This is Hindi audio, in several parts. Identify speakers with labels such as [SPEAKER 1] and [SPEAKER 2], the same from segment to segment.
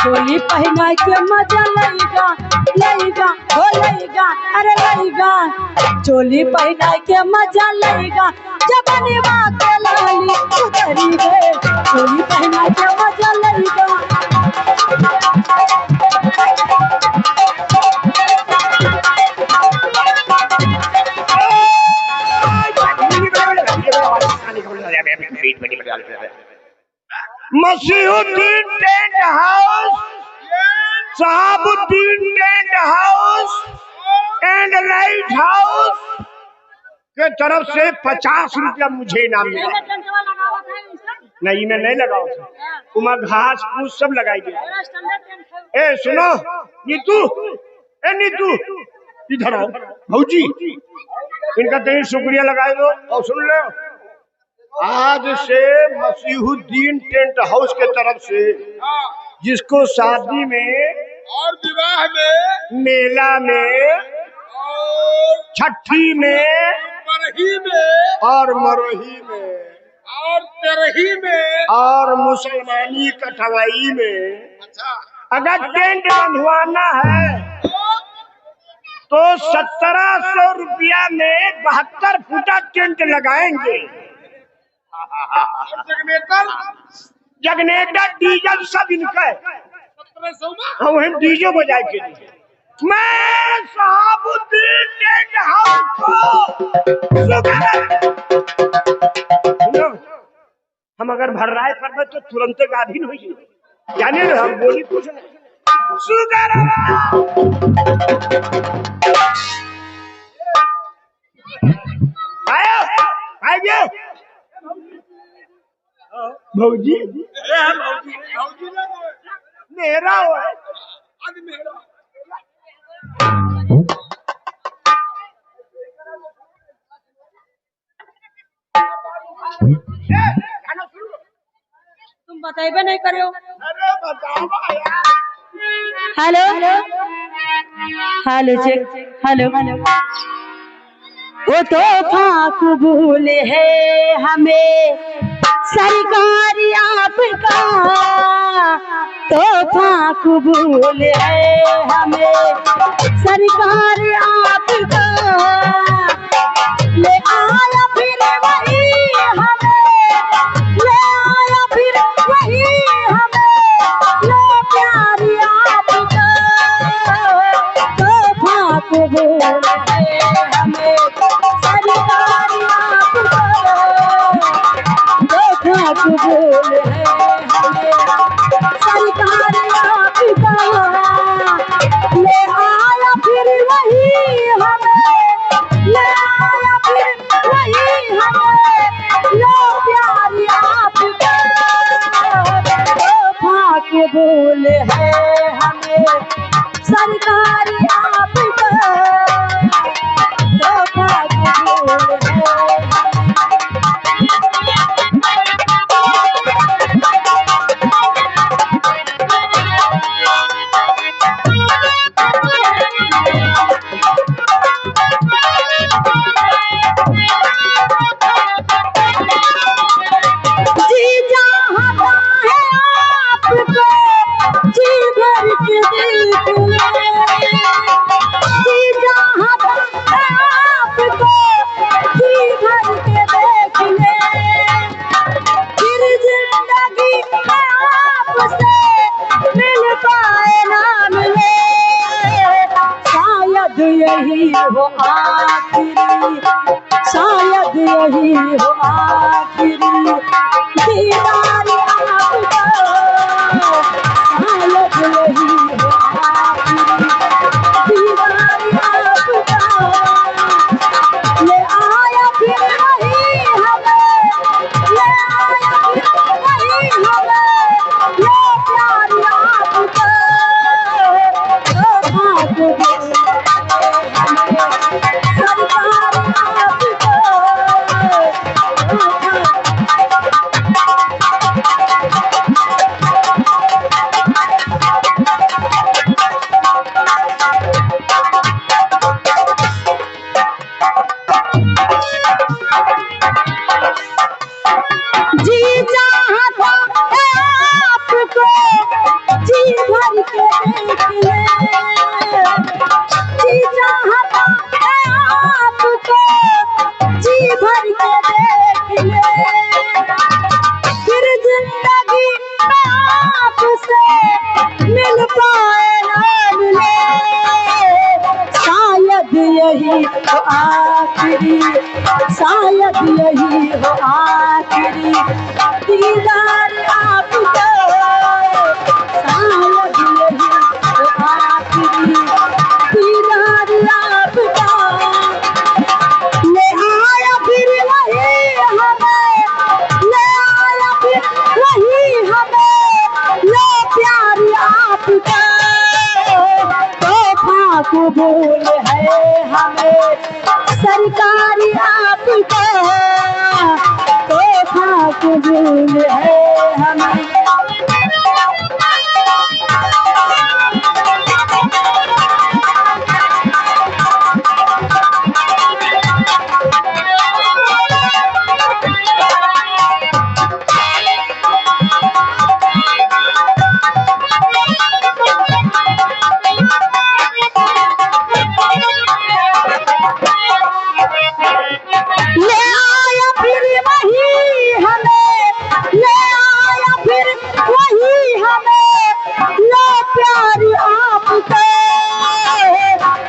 [SPEAKER 1] चोली पहना के मजा लेगा लेगा हो लेगा अरे लेगा चोली पहना के मजा लेगा जबनवा के लाली उतरी है चोली पहना के मजा लेगा
[SPEAKER 2] Masihuddin tent house, Shahabuddin tent house and light house के तरफ से 50 रुपया मुझे इनाम मिला। नहीं मैं नहीं लगाओ था, घास फूस सब लगाई गई। ए सुनो नीतू, ए नीतू इधर आओ भौजी, इनका कहीं शुक्रिया लगाए दो। और सुन लो, आज से मसीहुद्दीन टेंट हाउस के तरफ से जिसको शादी में
[SPEAKER 3] और विवाह में,
[SPEAKER 2] मेला में,
[SPEAKER 3] और
[SPEAKER 2] छठी में,
[SPEAKER 3] मरही में,
[SPEAKER 2] और मरोही में,
[SPEAKER 3] और तरही में,
[SPEAKER 2] और मुसलमानी कटवाई में,
[SPEAKER 3] अच्छा
[SPEAKER 2] अगर टेंट बंधवाना है तो 1700 रुपया में 72 फुटा टेंट लगाएंगे। जगनेटर डीजल सब इनका
[SPEAKER 3] 1700 में
[SPEAKER 2] हम डीजे बजाए के लिए। मैं शहाबुद्दीन टेंट हाउस को हम अगर भर रहा है पर तो तुरंत गाभिन हुई, जाने ना हम बोली कुछ नहीं। आइए भौजी, मेरा हो
[SPEAKER 1] तुम बताइबे नहीं करो।
[SPEAKER 2] अरे बताओ
[SPEAKER 1] हेलो हेलो चेक हेलो वो तोहफा कबूल है हमें सरकारी आपका, तोहफा कबूल है हमें सरकारी आपका, ले आया फिर वही हमें, ले आया फिर वही हमें, लो प्यारी आपका, तोहफा कबूल है हमें सरकारी आपका, तोहफा कबूल है हमें सरकारी आपका, ले आया फिर वही हमें, ले आया फिर वही हमें, लो प्यारी आपका, तोहफा कबूल है हमें सरकारी आपका, तोहफा कबूल है। यही हो आखिरी, शायद यही हो आखिरी दीदार आपका, शायद यही हो आखिरी दीदार आपका, ले आया फिर वही हमें, ले आया फिर वही हमें, लो प्यारी आपका, सरकार आपका देख ले, फिर जिंदगी में आपसे मिल पाए ना मिले। शायद यही हो आखिरी, शायद यही हो आखिरी दीदार आपका, शायद यही हो आखिरी दीदार आपका। ले आया फिर वही हमें, ले आया फिर वही हमें, लो प्यार आपका। तोहफा कबूल है हमें सरकारी आपका, तोहफा कबूल है हमें। ले आया फिर वही हमें, ले आया फिर वही हमें, लो प्यार आपका।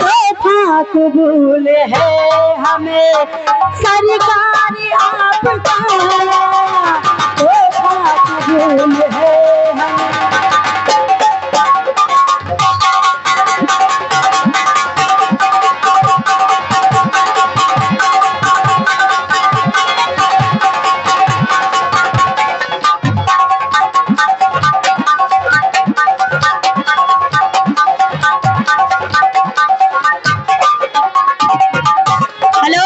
[SPEAKER 1] तोहफा कबूल है हमें सरकारी आपका, तोहफा कबूल है हमें। हेलो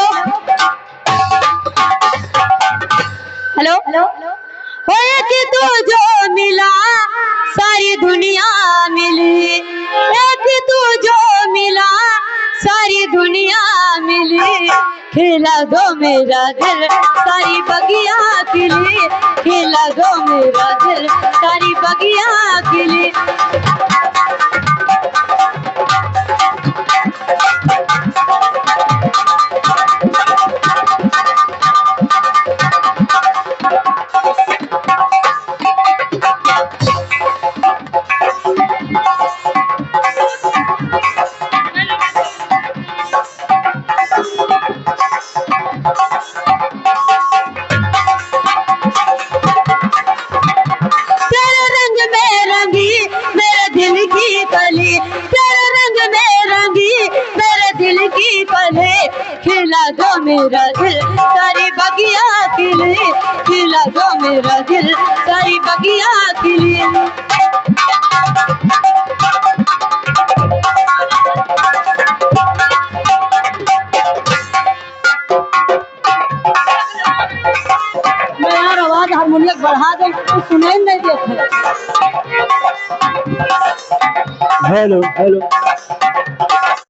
[SPEAKER 1] हेलो होए कि तू जो मिला सारी दुनिया मिली, एक तू जो मिला सारी दुनिया मिली। खिला दो मेरा दिल सारी बगिया खिली, खिला दो मेरा दिल सारी बगिया खिली। तेरे रंग में रंगी मेरे दिल की कली, तेरे रंग में रंगी मेरे दिल की कली। खिला दो मेरा दिल सारी बगिया खिली, खिला दो मेरा दिल सारी बगिया खिली। मैं यार आवाज हारमोनियम बढ़ा दो, तो सुनाई नहीं देते।
[SPEAKER 2] Hello hello